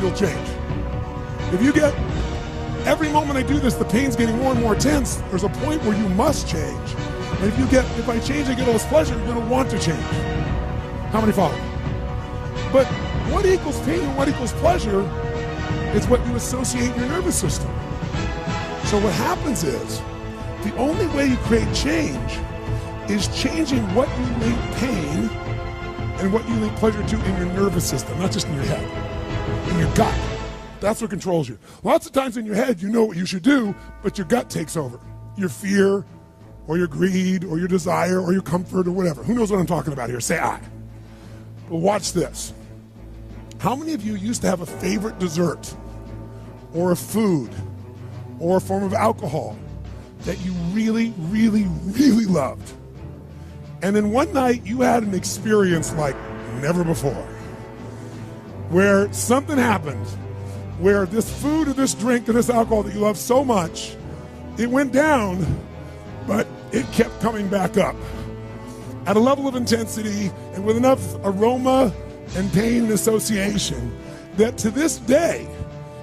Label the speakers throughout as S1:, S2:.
S1: you'll change. If you get, every moment I do this, the pain's getting more and more intense, there's a point where you must change. And if I change, I get all this pleasure, you're gonna want to change. How many follow? But what equals pain and what equals pleasure is what you associate in your nervous system. So what happens is, the only way you create change is changing what you link pain and what you link pleasure to in your nervous system, not just in your head, in your gut. That's what controls you. Lots of times in your head, you know what you should do, but your gut takes over. Your fear, or your greed, or your desire, or your comfort, or whatever. Who knows what I'm talking about here? Say I. But watch this. How many of you used to have a favorite dessert, or a food, or a form of alcohol that you really, really, really loved? And then one night you had an experience like never before, where something happened, where this food or this drink or this alcohol that you love so much, it went down, but it kept coming back up at a level of intensity and with enough aroma and pain and association that to this day,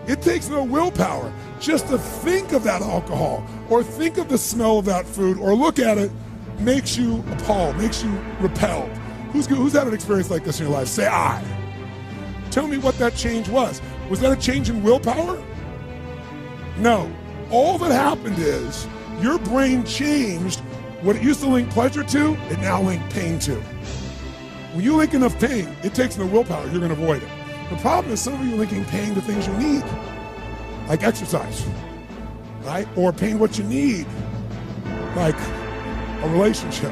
S1: it takes no willpower just to think of that alcohol or think of the smell of that food or look at it makes you appalled, makes you repelled. Who's had an experience like this in your life? Say I. Tell me what that change was. Was that a change in willpower? No. All that happened is your brain changed what it used to link pleasure to, it now linked pain to. When you link enough pain, it takes no willpower, you're gonna avoid it. The problem is some of you are linking pain to things you need, like exercise, right? Or pain what you need, like a relationship,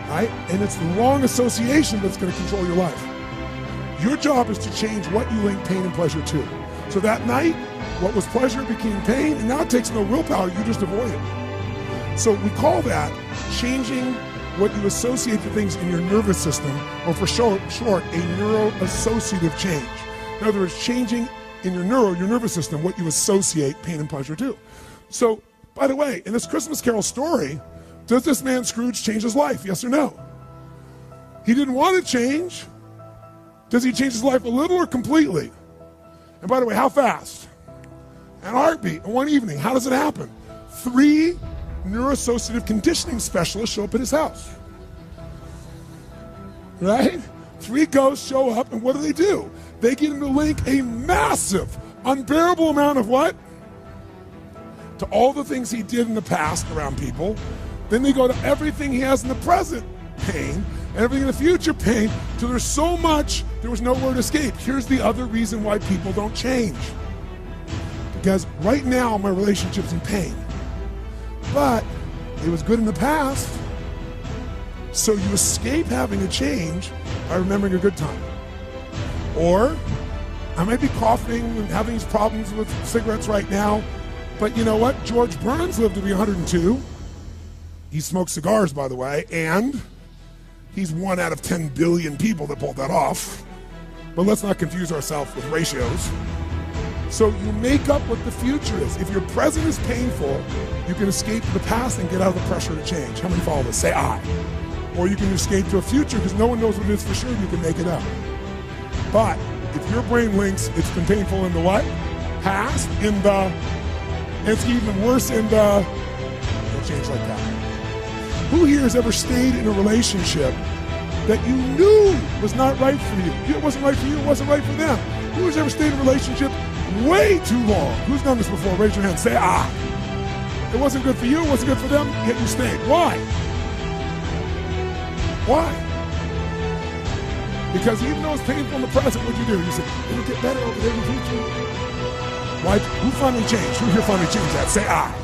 S1: right? And it's the wrong association that's gonna control your life. Your job is to change what you link pain and pleasure to. So that night, what was pleasure became pain, and now it takes no willpower, you just avoid it. So we call that changing what you associate to things in your nervous system, or for short, a neuroassociative change. In other words, changing in your nervous system, what you associate pain and pleasure to. So, by the way, in this Christmas Carol story, does this man Scrooge change his life, yes or no? He didn't want to change. Does he change his life a little or completely? And by the way, how fast? An heartbeat, in one evening. How does it happen? 3 neuroassociative conditioning specialists show up at his house. Right? 3 ghosts show up, and what do? They get him to link a massive, unbearable amount of what? To all the things he did in the past around people. Then they go to everything he has in the present, pain, and everything in the future, pain, till there's so much, there was nowhere to escape. Here's the other reason why people don't change. Because right now, my relationship's in pain. But it was good in the past. So you escape having a change by remembering a good time. Or I might be coughing and having these problems with cigarettes right now, but you know what? George Burns lived to be 102. He smoked cigars, by the way, and he's 1 out of 10 billion people that pulled that off. But let's not confuse ourselves with ratios. So you make up what the future is. If your present is painful, you can escape to the past and get out of the pressure to change. How many follow this? Say I. Or you can escape to a future because no one knows what it is for sure, you can make it up. But if your brain links it's been painful in the what? Past, in the, and it's even worse in the, it'll change like that. Who here has ever stayed in a relationship that you knew was not right for you? It wasn't right for you, it wasn't right for them. Who has ever stayed in a relationship way too long? Who's done this before? Raise your hand. Say, ah. It wasn't good for you, it wasn't good for them, yet you stayed. Why? Why? Because even though it's painful in the present, what'd you do? You said, it'll get better over there in the future. Why? Who finally changed? Who here finally changed that? Say, ah.